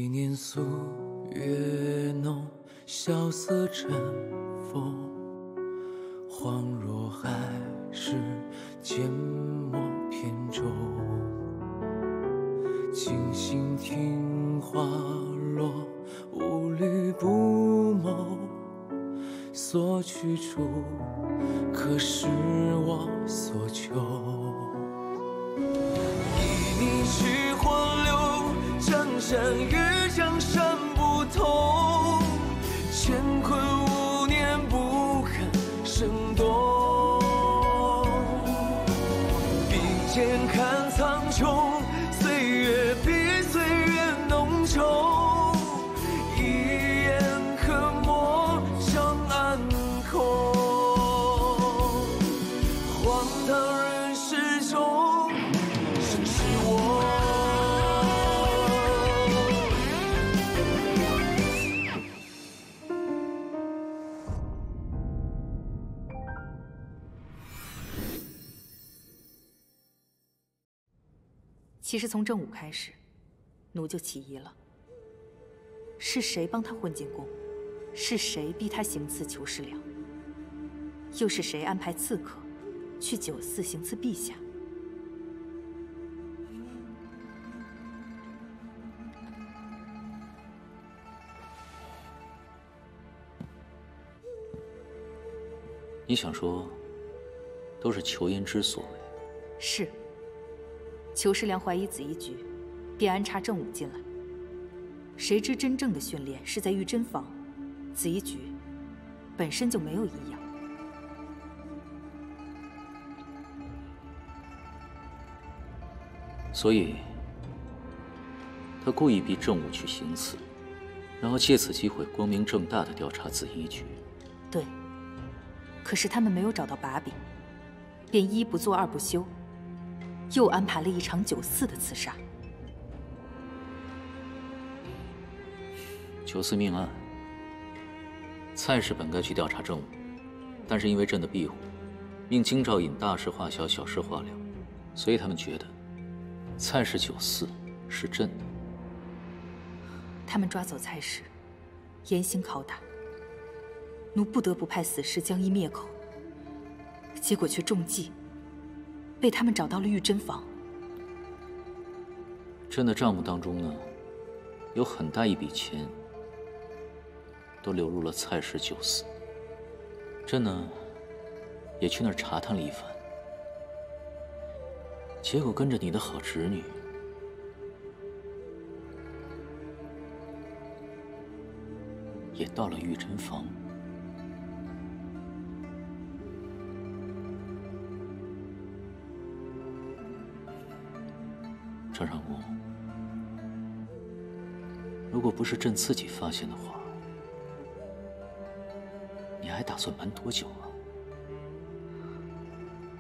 年素月浓，萧瑟晨风，恍若还是缄默片中。静心听花落，无虑不谋，所去处可是我所求。一你去荒流，江山与江山不同，乾坤无念不肯生动。并肩看苍穹，岁月比岁月浓稠，一眼可抹上暗空。荒唐人世中，谁是我？其实从正午开始，奴就起疑了。是谁帮他混进宫？是谁逼他行刺裘世良？又是谁安排刺客去酒肆行刺陛下？你想说，都是裘言之所为？是。裘世良怀疑紫衣局，便安插正午进来。谁知真正的训练是在御珍坊，紫衣局本身就没有异样。所以，他故意逼正午去行刺，然后借此机会光明正大的调查紫衣局。对。可是他们没有找到把柄，便一不做二不休，又安排了一场酒肆的刺杀。酒肆命案，蔡氏本该去调查正午，但是因为朕的庇护，命京兆尹大事化小，小事化了，所以他们觉得蔡氏酒肆是朕的。他们抓走蔡氏，严刑拷打，奴不得不派死士将一灭口，结果却中计，被他们找到了御珍坊。朕的账目当中呢，有很大一笔钱都流入了蔡氏酒肆。朕呢，也去那儿查探了一番，结果跟着你的好侄女，也到了御珍坊。张上公，如果不是朕自己发现的话，你还打算瞒多久啊？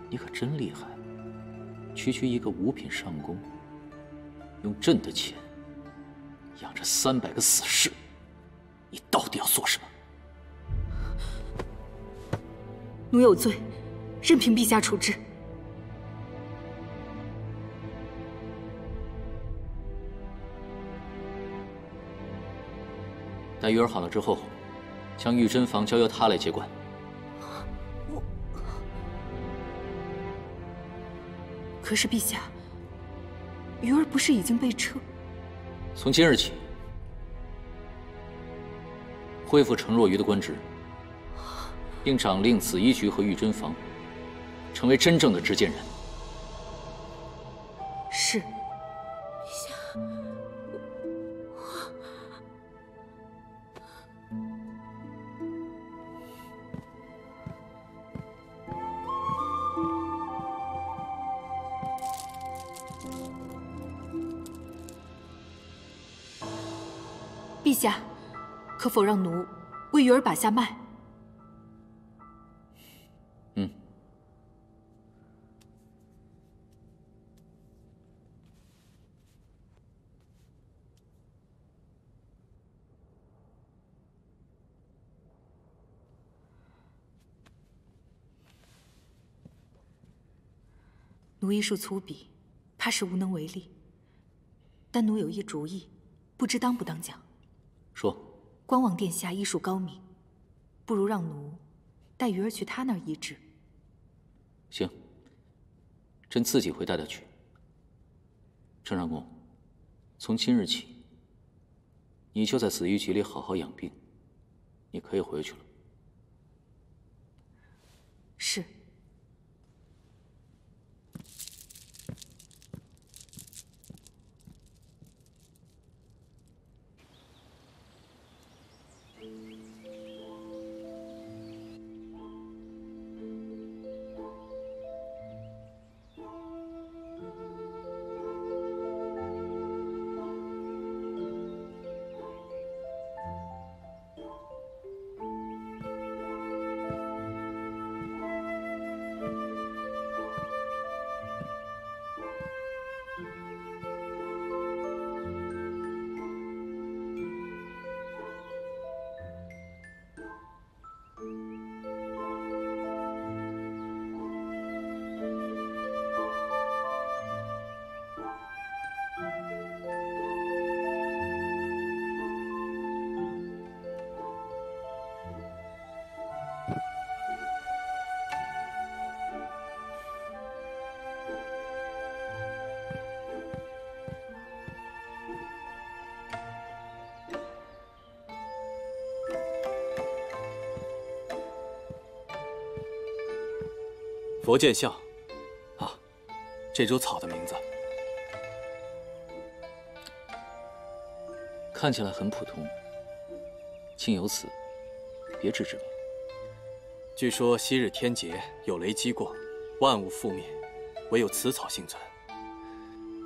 你可真厉害，区区一个五品上宫，用朕的钱养着300个死士，你到底要做什么？奴有罪，任凭陛下处置。待鱼儿好了之后，将御珍坊交由他来接管。可是陛下，鱼儿不是已经被撤？从今日起，恢复程若愚的官职，并掌令紫衣局和御珍坊，成为真正的执剑人。是。陛下，可否让奴为鱼儿把下脉？嗯。奴医术粗鄙，怕是无能为力。但奴有一主意，不知当不当讲？说。光王殿下医术高明，不如让奴带鱼儿去他那儿医治。行，朕自己会带他去。陈长公，从今日起，你就在紫衣局里好好养病，你可以回去了。是。佛见笑，啊，这株草的名字看起来很普通，竟有此别致之名。据说昔日天劫有雷击过，万物覆灭，唯有此草幸存。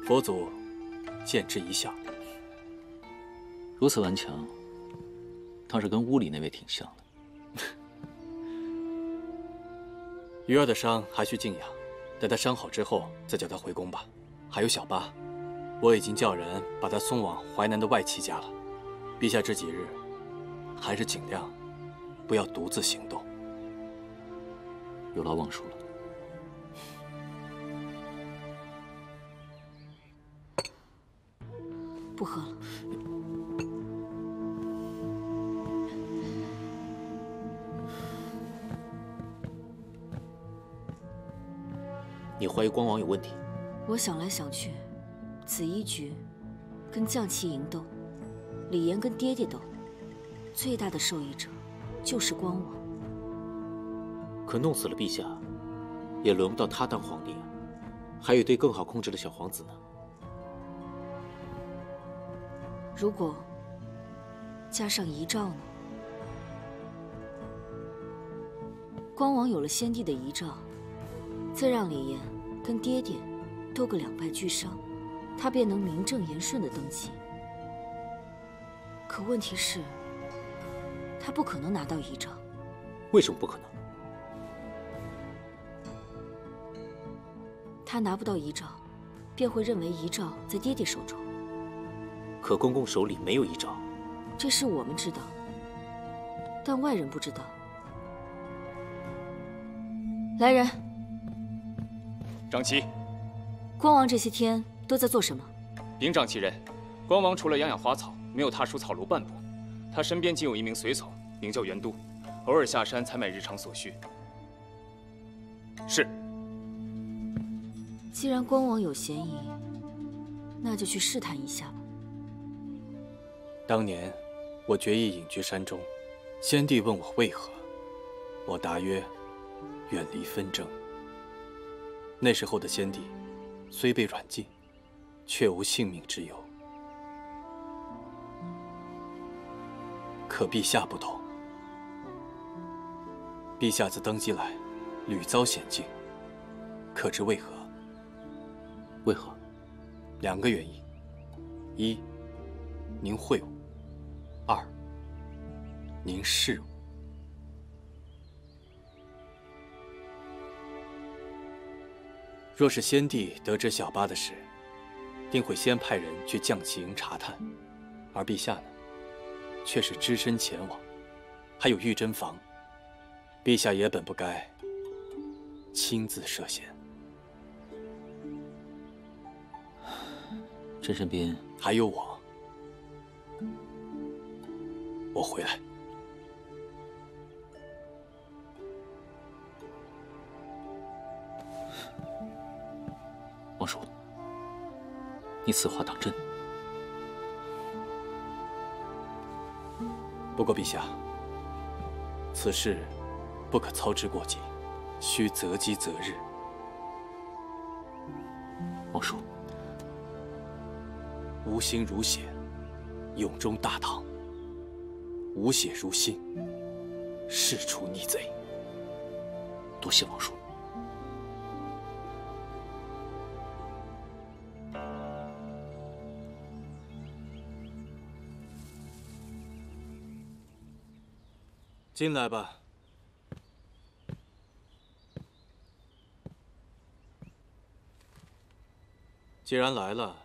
佛祖见之一笑。如此顽强，倒是跟屋里那位挺像的。鱼儿的伤还需静养，待他伤好之后再叫他回宫吧。还有小八，我已经叫人把他送往淮南的外戚家了。陛下这几日还是尽量不要独自行动。有劳望叔了。不喝了。你怀疑光王有问题？我想来想去，紫衣局跟将旗营斗，李岩跟爹爹斗，最大的受益者就是光王。可弄死了陛下，也轮不到他当皇帝啊，还有一堆更好控制的小皇子呢。如果加上遗诏呢？光王有了先帝的遗诏，再让李岩跟爹爹斗个两败俱伤，他便能名正言顺的登基。可问题是，他不可能拿到遗诏。为什么不可能？他拿不到遗诏，便会认为遗诏在爹爹手中。可公公手里没有遗诏，这事我们知道，但外人不知道。来人，长齐，光王这些天都在做什么？禀长其人，光王除了养养花草，没有踏出草庐半步。他身边仅有一名随从，名叫袁都，偶尔下山采买日常所需。是。既然光王有嫌疑，那就去试探一下吧。当年我决意隐居山中，先帝问我为何，我答曰：远离纷争。那时候的先帝虽被软禁，却无性命之忧。可陛下不同，陛下自登基来，屡遭险境，可知为何？为何？2个原因：一，您会我；二，您是我。若是先帝得知小八的事，定会先派人去将旗营查探，而陛下呢，却是只身前往，还有御珍房，陛下也本不该亲自涉险。朕身边还有我，我回来。王叔，你此话当真？不过陛下，此事不可操之过急，需择机择日。王叔，无心如血，永中大唐；无血如心，事出逆贼。多谢王叔。进来吧。既然来了，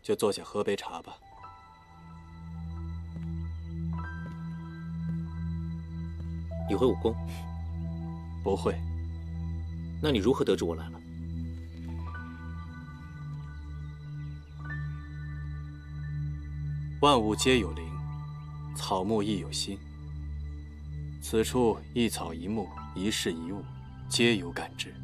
就坐下喝杯茶吧。你回武功？不会。那你如何得知我来了？万物皆有灵，草木亦有心。此处一草一木，一事一物，皆有感知。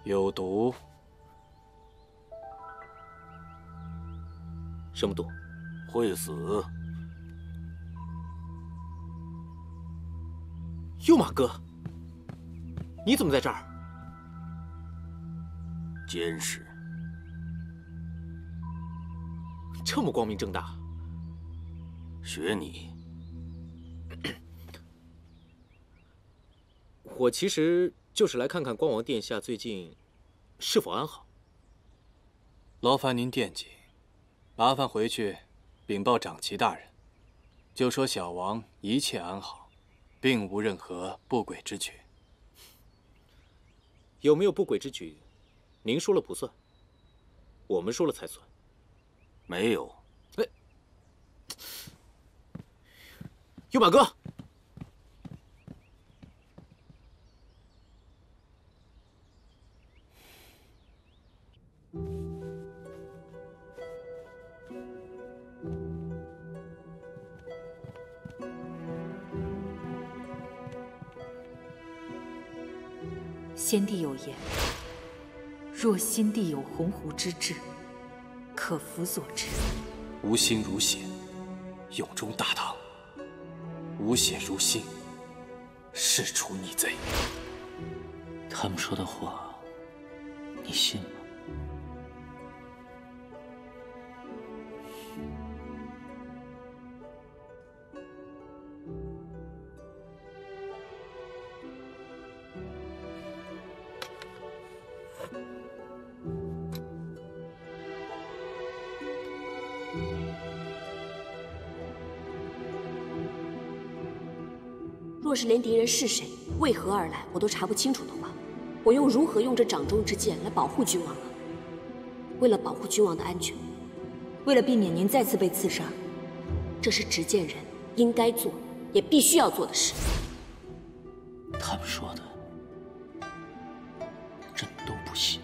有毒。什么毒？会死。右马哥，你怎么在这儿？监视。这么光明正大。学你。我其实就是来看看光王殿下最近是否安好。劳烦您惦记，麻烦回去禀报长齐大人，就说小王一切安好，并无任何不轨之举。有没有不轨之举，您说了不算，我们说了才算。没有。哎，右马哥。先帝有言：若心地有鸿鹄之志，可辅佐之。无心如血，永中大唐；无血如心，事出逆贼。他们说的话，你信吗？若是连敌人是谁、为何而来，我都查不清楚的话，我又如何用这掌中之剑来保护君王呢？为了保护君王的安全，为了避免您再次被刺杀，这是执剑人应该做，也必须要做的事。他们说的，朕都不信。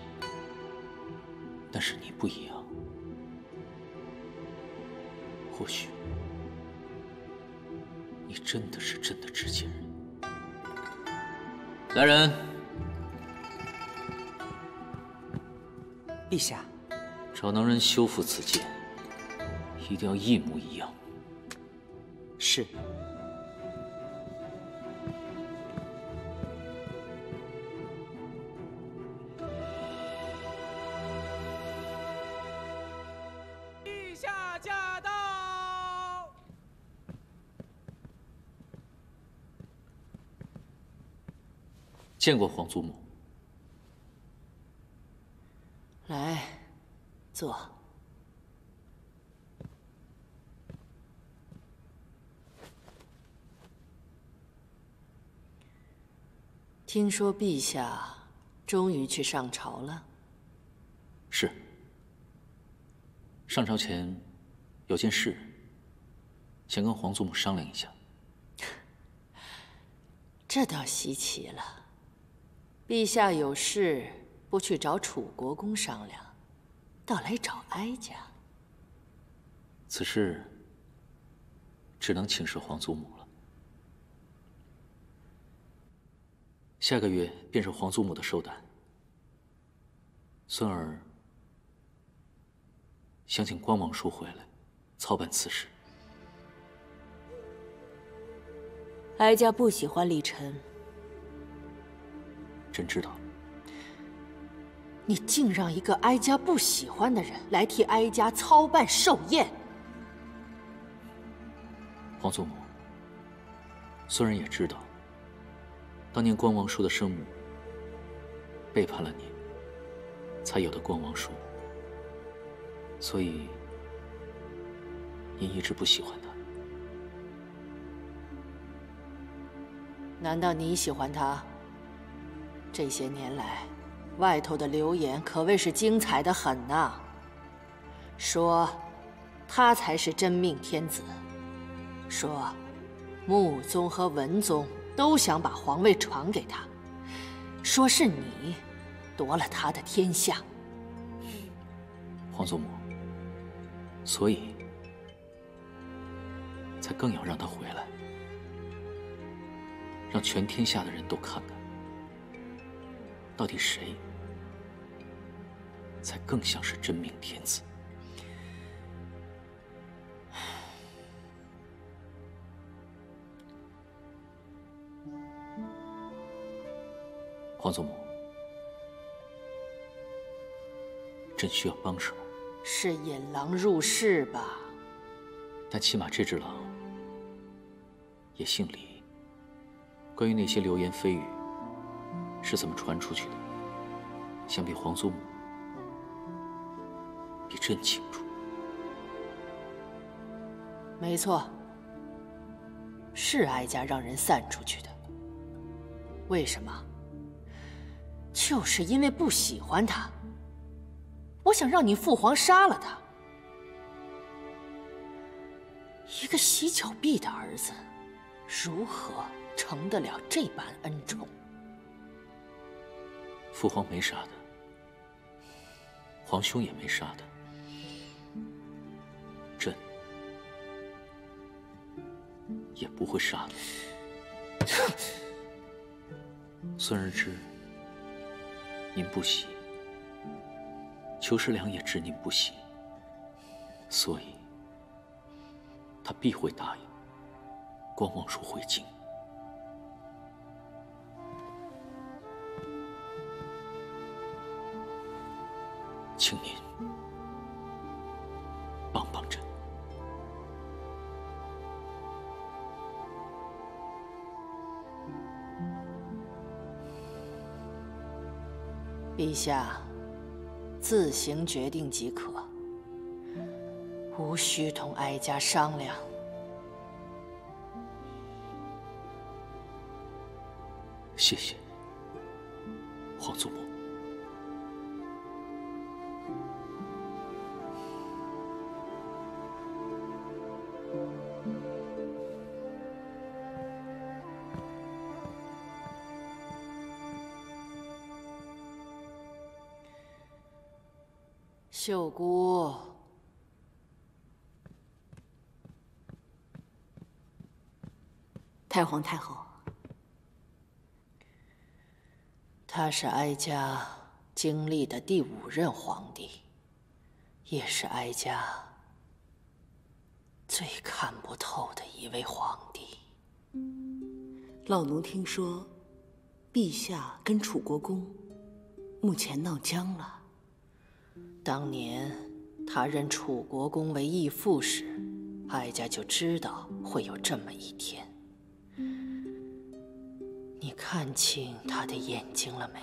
但是你不一样，或许你真的是朕的执剑人。来人！陛下，找能人修复此剑，一定要一模一样。是。陛下驾到！见过皇祖母。来，坐。听说陛下终于去上朝了。是。上朝前有件事，想跟皇祖母商量一下。这倒稀奇了，陛下有事不去找楚国公商量，倒来找哀家。此事只能请示皇祖母了。下个月便是皇祖母的寿诞，孙儿想请光王叔回来操办此事。哀家不喜欢李晨。朕知道。你竟让一个哀家不喜欢的人来替哀家操办寿宴！皇祖母，孙儿也知道，当年光王叔的生母背叛了你，才有的光王叔，所以您一直不喜欢他。难道你喜欢他？这些年来，外头的流言可谓是精彩的很呐。说他才是真命天子，说穆宗和文宗都想把皇位传给他，说是你夺了他的天下。皇祖母，所以才更要让他回来，让全天下的人都看看，到底谁才更像是真命天子。皇祖母，朕需要帮手。是引狼入室吧？但起码这只狼也姓李。关于那些流言蜚语是怎么传出去的，想必皇祖母比朕清楚。没错，是哀家让人散出去的。为什么？就是因为不喜欢他。我想让你父皇杀了他。一个洗脚婢的儿子，如何承得了这般恩宠？父皇没杀他，皇兄也没杀他，朕也不会杀他。孙儿知您不喜，裘世良也知您不喜，所以他必会答应光王叔回京。请您帮帮朕。陛下自行决定即可，无需同哀家商量。谢谢，皇祖母。秀姑，太皇太后，他是哀家经历的第5任皇帝，也是哀家最看不透的一位皇帝。老奴听说，陛下跟楚国公目前闹僵了。当年他任楚国公为义父时，哀家就知道会有这么一天。你看清他的眼睛了没？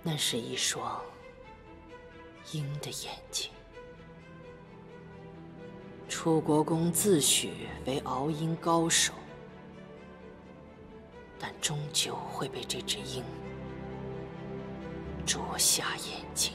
那是一双鹰的眼睛。楚国公自诩为熬鹰高手，但终究会被这只鹰啄瞎眼睛。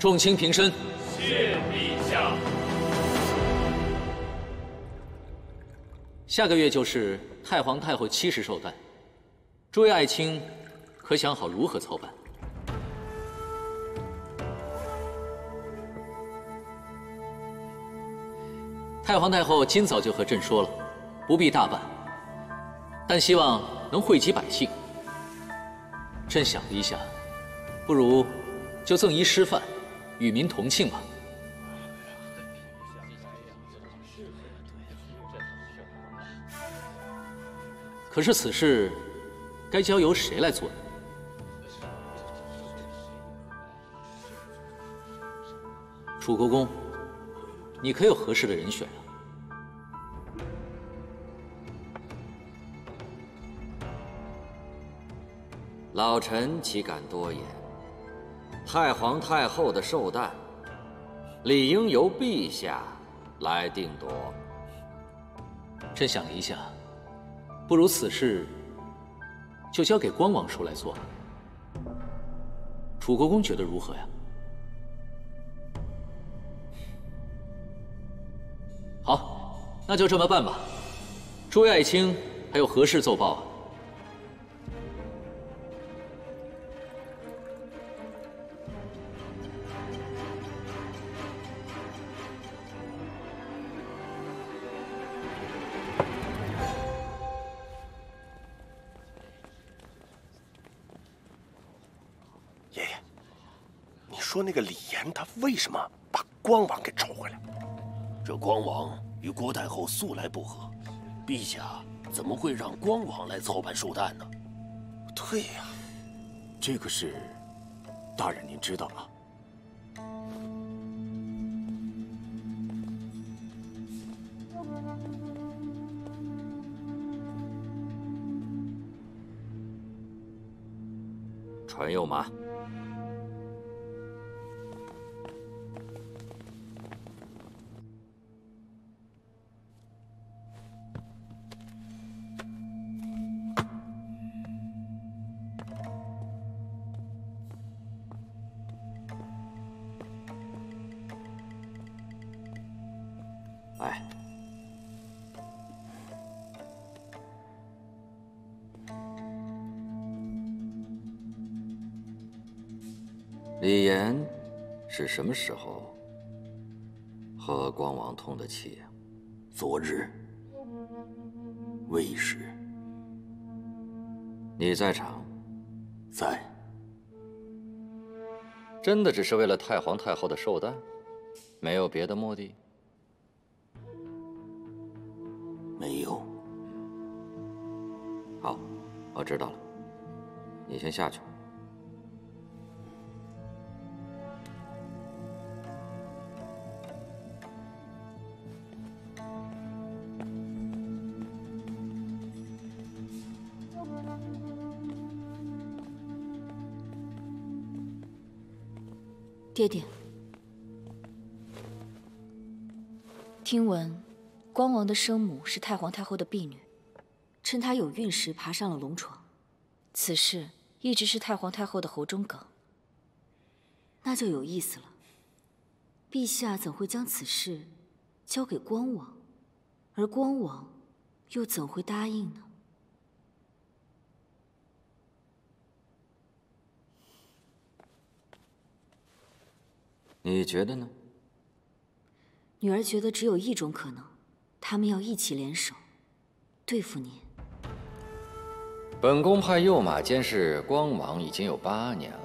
众卿平身。谢陛下。下个月就是太皇太后70寿诞，诸位爱卿，可想好如何操办？太皇太后今早就和朕说了，不必大办，但希望能惠及百姓。朕想了一下，不如就赠一师范，与民同庆吧。可是此事该交由谁来做呢？楚国公，你可有合适的人选啊？老臣岂敢多言？太皇太后的寿诞，理应由陛下来定夺。朕想了一下，不如此事就交给光王叔来做吧。楚国公觉得如何呀？好，那就这么办吧。诸位爱卿，还有何事奏报啊？爷爷，你说那个李岩他为什么把光王给召回来？这光王与郭太后素来不和，陛下怎么会让光王来操办寿诞呢？对呀，这个事，大人您知道吗？传右马。来，李岩是什么时候和光王通的气呀？昨日未时。你在场？在。真的只是为了太皇太后的寿诞，没有别的目的？没有。好，我知道了。你先下去吧。爹爹，听闻光王的生母是太皇太后的婢女，趁她有孕时爬上了龙床，此事一直是太皇太后的喉中梗。那就有意思了，陛下怎会将此事交给光王，而光王又怎会答应呢？你觉得呢？女儿觉得只有一种可能，他们要一起联手对付您。本宫派右马监视光王已经有8年了，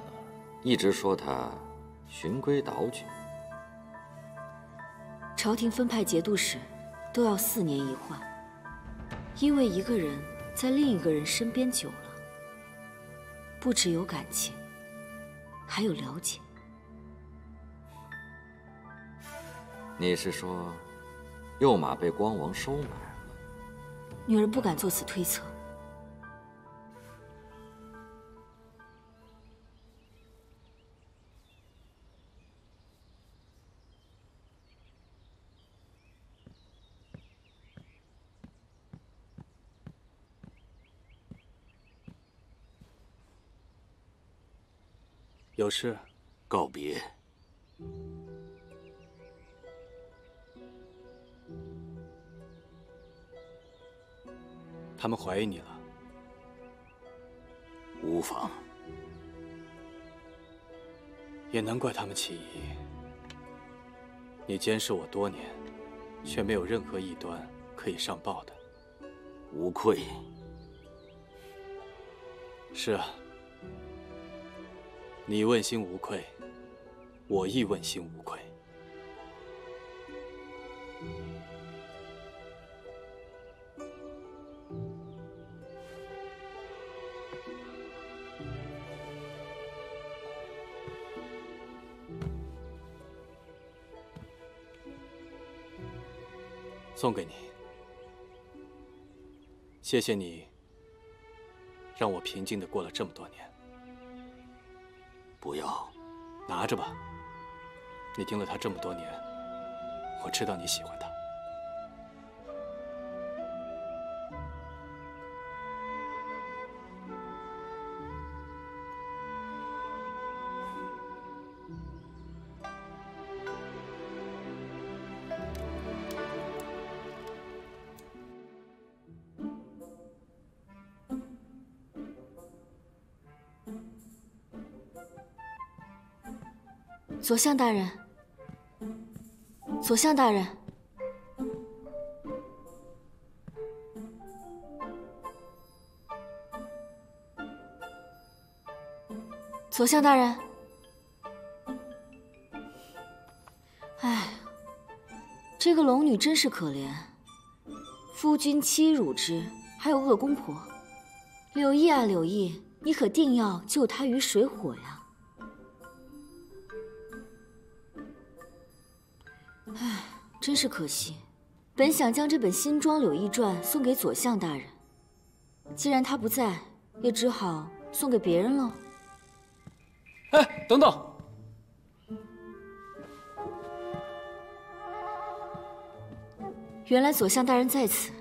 一直说他循规蹈矩。朝廷分派节度使都要4年一换，因为一个人在另一个人身边久了，不只有感情，还有了解。你是说，右马被光王收买了？女儿不敢做此推测。有事？告别。他们怀疑你了。无妨。也难怪他们起疑。你监视我多年，却没有任何异端可以上报的。无愧。是啊，你问心无愧，我亦问心无愧。送给你，谢谢你，让我平静地过了这么多年。不要，拿着吧。你盯了他这么多年，我知道你喜欢他。左相大人，左相大人，左相大人。哎，这个龙女真是可怜，夫君欺辱之，还有恶公婆。柳毅啊，柳毅，你可定要救她于水火呀！唉，真是可惜，本想将这本新装《柳毅传》送给左相大人，既然他不在，也只好送给别人了。哎，等等！原来左相大人在此。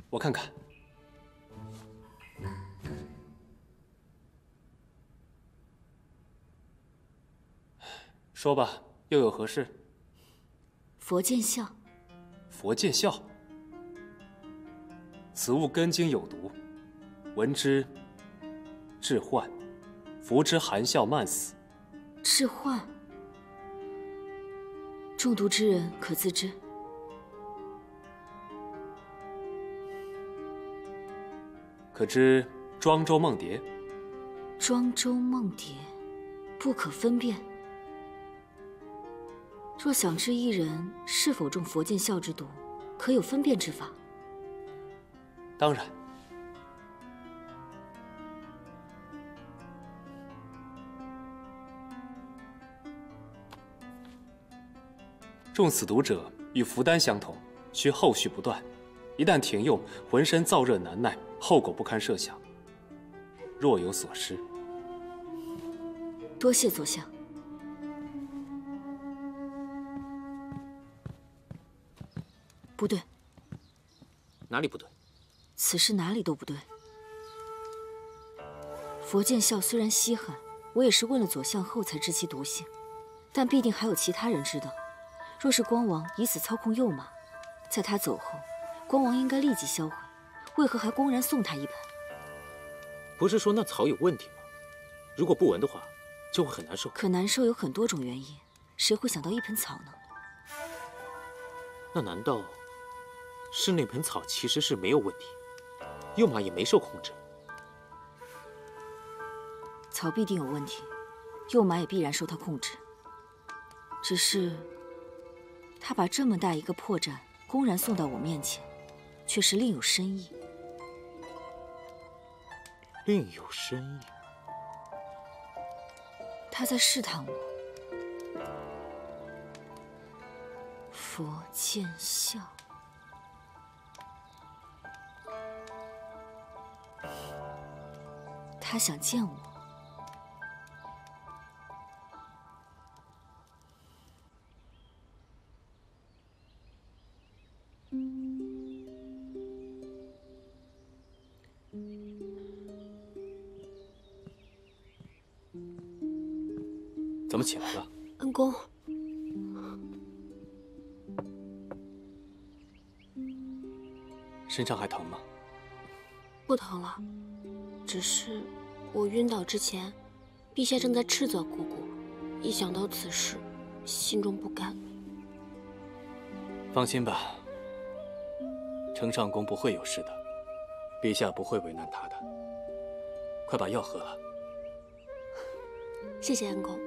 我看看。说吧，又有何事？佛见笑。佛见笑。此物根茎有毒，闻之致幻，服之含笑慢死。致幻。中毒之人可自知。可知庄周梦蝶？庄周梦蝶，不可分辨。若想知一人是否中佛见笑之毒，可有分辨之法？当然。中此毒者与服丹相同，需后续不断。一旦停用，浑身燥热难耐，后果不堪设想。若有所失，多谢左相。不对，哪里不对？此事哪里都不对。佛见笑虽然稀罕，我也是问了左相后才知其毒性，但必定还有其他人知道。若是光王以此操控幼马，在他走后，光王应该立即销毁，为何还公然送他一盆？不是说那草有问题吗？如果不闻的话，就会很难受。可难受有很多种原因，谁会想到一盆草呢？那难道是那盆草其实是没有问题，幼马也没受控制？草必定有问题，幼马也必然受他控制。只是他把这么大一个破绽公然送到我面前，却是另有深意。另有深意。他在试探我。佛见笑。他想见我。怎么起来了？恩公，身上还疼吗？不疼了，只是我晕倒之前，陛下正在斥责姑姑，一想到此事，心中不甘。放心吧，程上宫不会有事的，陛下不会为难他的。快把药喝了。谢谢恩公。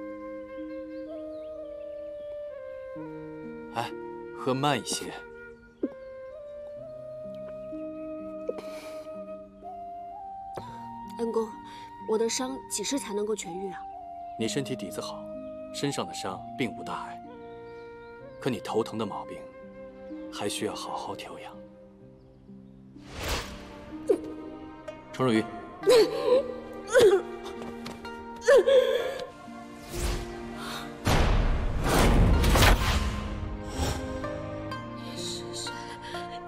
哎，喝慢一些。恩公，我的伤几时才能够痊愈啊？你身体底子好，身上的伤并无大碍。可你头疼的毛病，还需要好好调养。程若愚，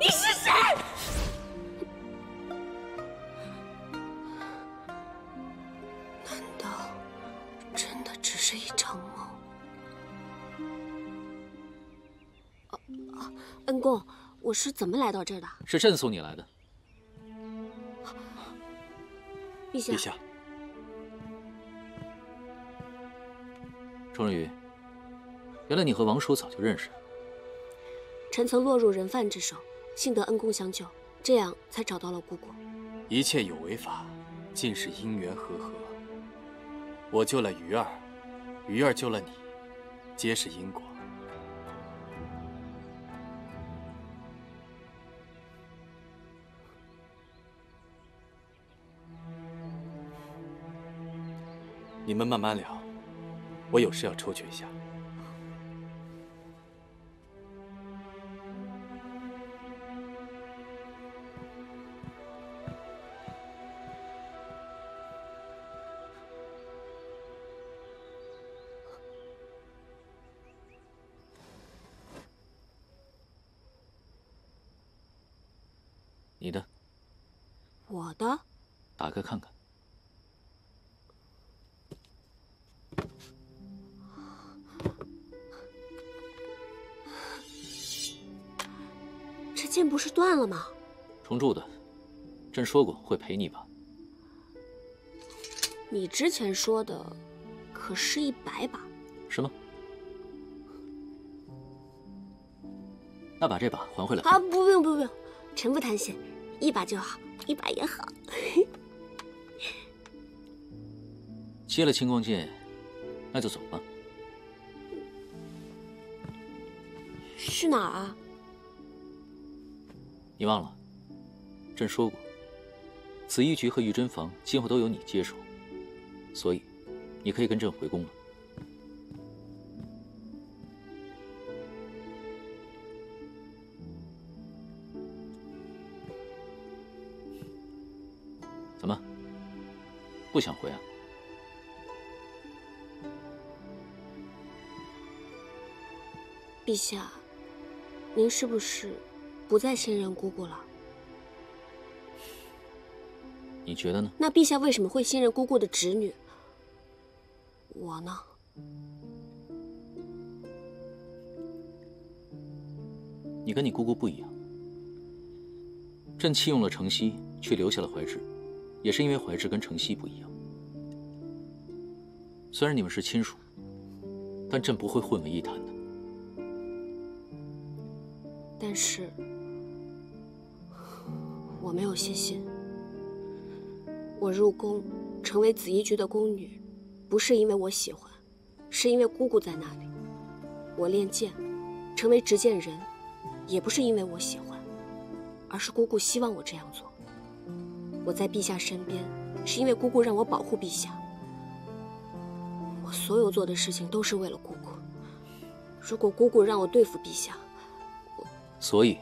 你是谁？难道真的只是一场梦？恩公，我是怎么来到这儿的？是朕送你来的。陛下。陛下，程若愚，原来你和王叔早就认识。臣曾落入人犯之手，幸得恩公相救，这样才找到了姑姑。一切有为法，尽是因缘和合。我救了鱼儿，鱼儿救了你，皆是因果。你们慢慢聊，我有事要出去一下。你的，我的，打开看看。这剑不是断了吗？重铸的，朕说过会赔你吧？你之前说的可是100把。是吗？那把这把还回来。啊，不用不用，臣不贪心，1把就好，1把也好。接了青光剑，那就走吧。去哪儿啊？你忘了，朕说过，紫衣局和御珍房今后都由你接手，所以你可以跟朕回宫了。怎么，不想回啊？陛下，您是不是不再信任姑姑了？你觉得呢？那陛下为什么会信任姑姑的侄女？我呢？你跟你姑姑不一样。朕弃用了程曦，却留下了怀志，也是因为怀志跟程曦不一样。虽然你们是亲属，但朕不会混为一谈的。但是，我没有信心。我入宫成为紫衣局的宫女，不是因为我喜欢，是因为姑姑在那里。我练剑，成为执剑人，也不是因为我喜欢，而是姑姑希望我这样做。我在陛下身边，是因为姑姑让我保护陛下。我所有做的事情都是为了姑姑。如果姑姑让我对付陛下，所以，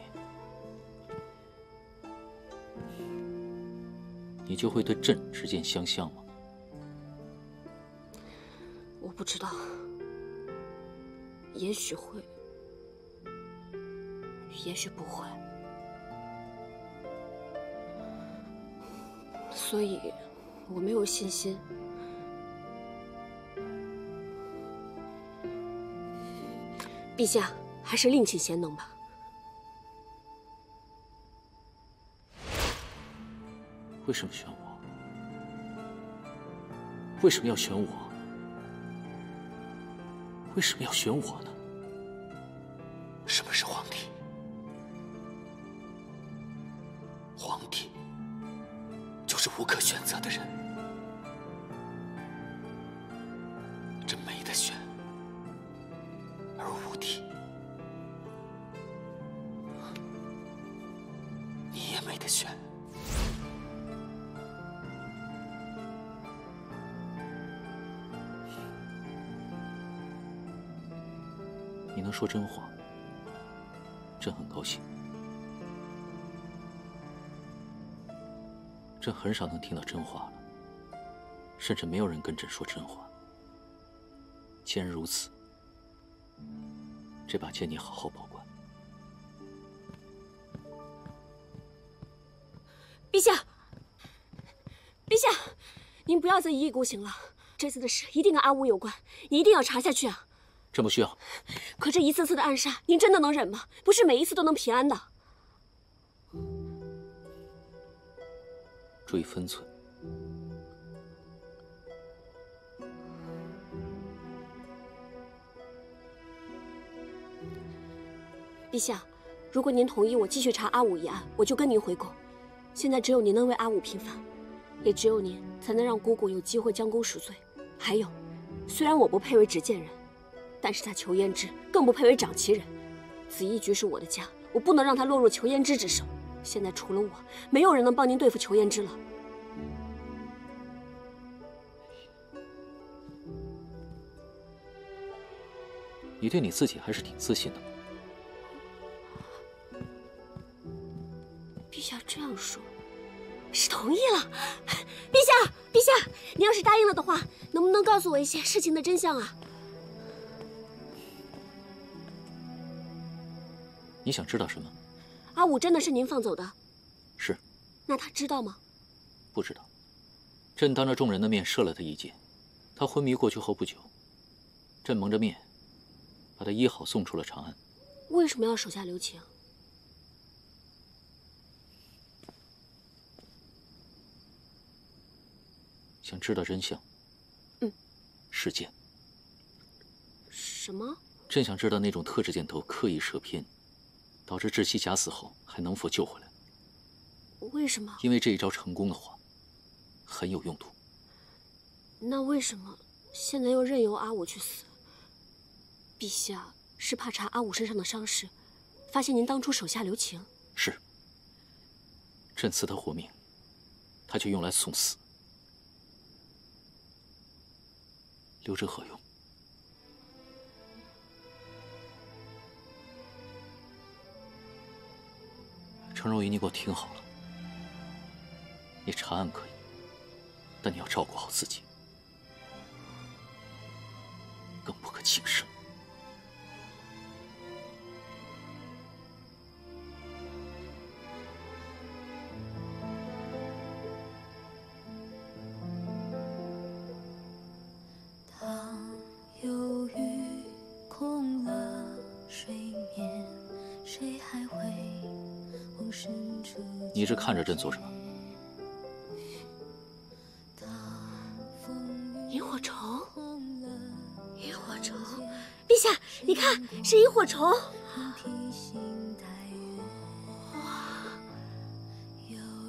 你就会对朕执剑相向吗？我不知道，也许会，也许不会。所以，我没有信心。陛下，还是另请贤能吧。为什么选我？为什么要选我？为什么要选我呢？什么是皇帝？皇帝就是无可选择的人。朕没得选，而武帝，你也没得选。你能说真话，朕很高兴。朕很少能听到真话了，甚至没有人跟朕说真话。既然如此，这把剑你好好保管。陛下，陛下，您不要再一意孤行了。这次的事一定跟阿武有关，一定要查下去啊！朕不需要。可这一次次的暗杀，您真的能忍吗？不是每一次都能平安的。注意分寸。陛下，如果您同意我继续查阿武一案，我就跟您回宫。现在只有您能为阿武平反，也只有您才能让姑姑有机会将功赎罪。还有，虽然我不配为执剑人，但是他裘胭脂更不配为掌旗人。紫衣局是我的家，我不能让他落入裘胭脂之手。现在除了我，没有人能帮您对付裘胭脂了。你对你自己还是挺自信的嘛。陛下这样说，是同意了。陛下，陛下，您要是答应了的话，能不能告诉我一些事情的真相啊？你想知道什么？阿武真的是您放走的？是。那他知道吗？不知道。朕当着众人的面射了他一箭，他昏迷过去后不久，朕蒙着面把他医好，送出了长安。为什么要手下留情？想知道真相？试剑。什么？朕想知道那种特制箭头刻意射偏，导致窒息假死后还能否救回来？为什么？因为这一招成功的话，很有用途。那为什么现在又任由阿武去死？陛下是怕查阿武身上的伤势，发现您当初手下留情？是。朕赐他活命，他却用来送死。留着何用？程若仪，你给我听好了，你查案可以，但你要照顾好自己，更不可轻生。你一直看着朕做什么？萤火虫，萤火虫，陛下，你看，是萤火虫。哇，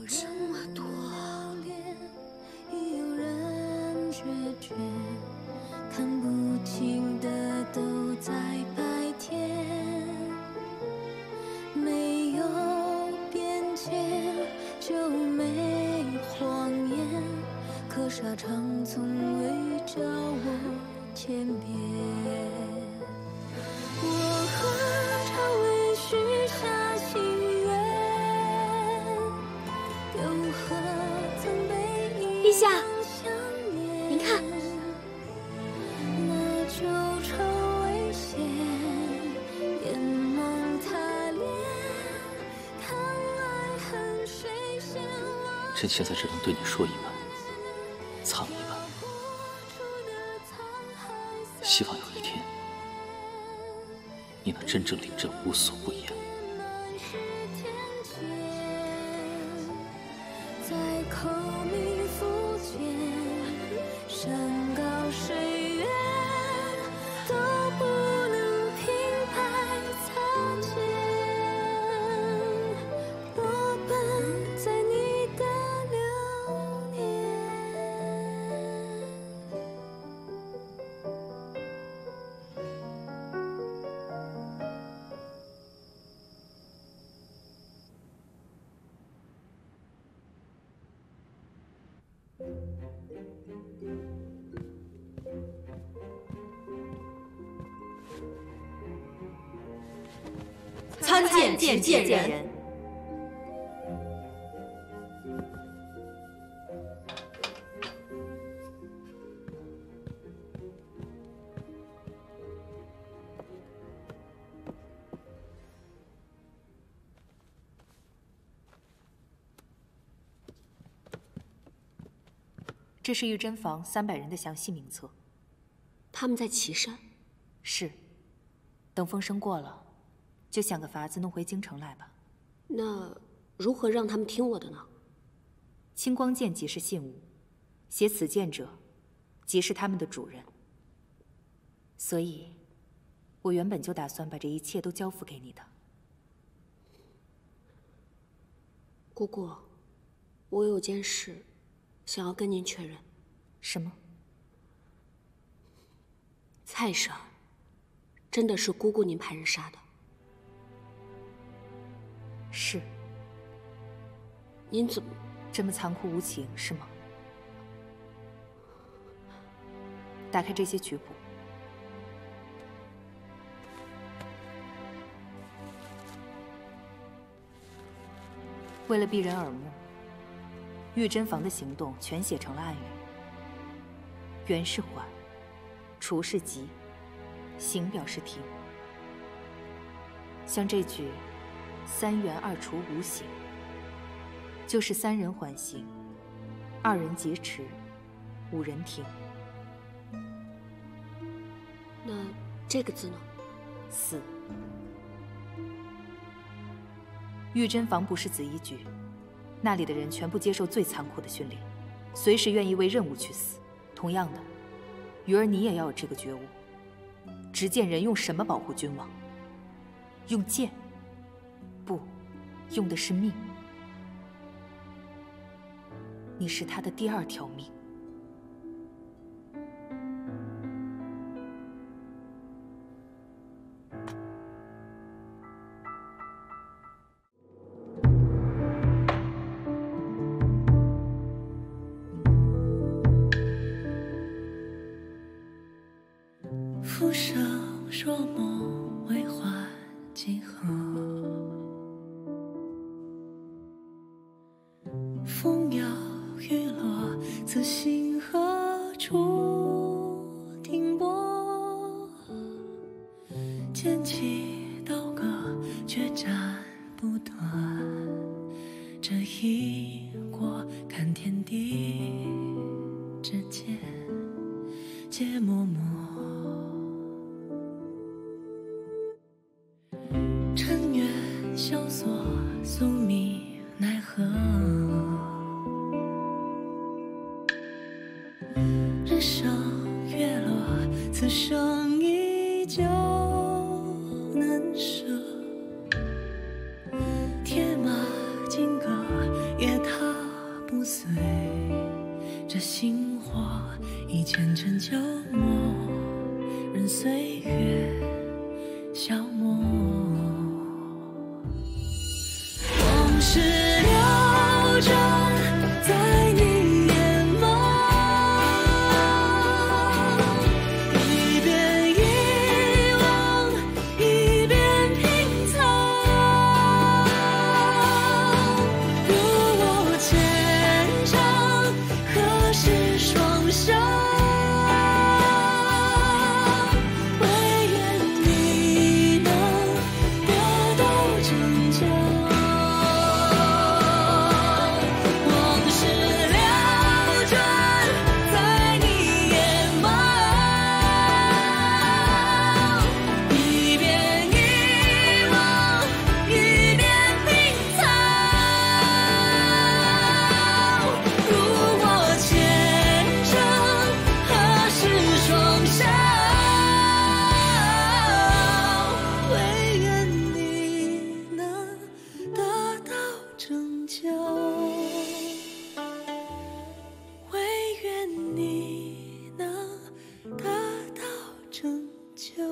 这么多！看不清的都在白天，没有边界就没谎言，可沙场从未叫我天边。我何尝未许下心愿，又何曾被遗陛下，想念？您看。就成危险，眼蒙他脸，看爱恨谁先忘。朕现在只能对你说一半，藏一半。希望有一天，你能真正令朕无所不言。在口鸣腹间，山高水远都不能平白擦肩。我奔在你的流年。参见觐见人。这是玉珍房300人的详细名册。他们在岐山。是。等风声过了，就想个法子弄回京城来吧。那如何让他们听我的呢？青光剑即是信物，写此剑者，即是他们的主人。所以，我原本就打算把这一切都交付给你的。姑姑，我有件事想要跟您确认。什么？蔡婶儿，真的是姑姑您派人杀的？是。您怎么这么残酷无情，是吗？打开这些曲谱。为了避人耳目，玉珍房的行动全写成了暗语。圆是缓，除是急，行表示停。像这句“3圆2除5行”，就是3人缓行，2人劫持，5人停。那这个字呢？死。玉珍房不是紫衣局，那里的人全部接受最残酷的训练，随时愿意为任务去死。同样的，鱼儿你也要有这个觉悟。执剑人用什么保护君王？用剑？不，用的是命。你是他的第2条命。浮生若梦，为还几何？风摇雨落，此心何处停泊？剑起刀割，决斩不断。这一过，看天地之间，皆默默。尘缘萧索，宿命奈何？人生月落，此生依旧难舍。铁马金戈，也踏不碎。这星火已前尘旧梦，任岁月消磨。往事流转在你眼眸，一遍遗忘，一遍拼凑。如我牵肠，何时双手？唯愿你能得到拯救。就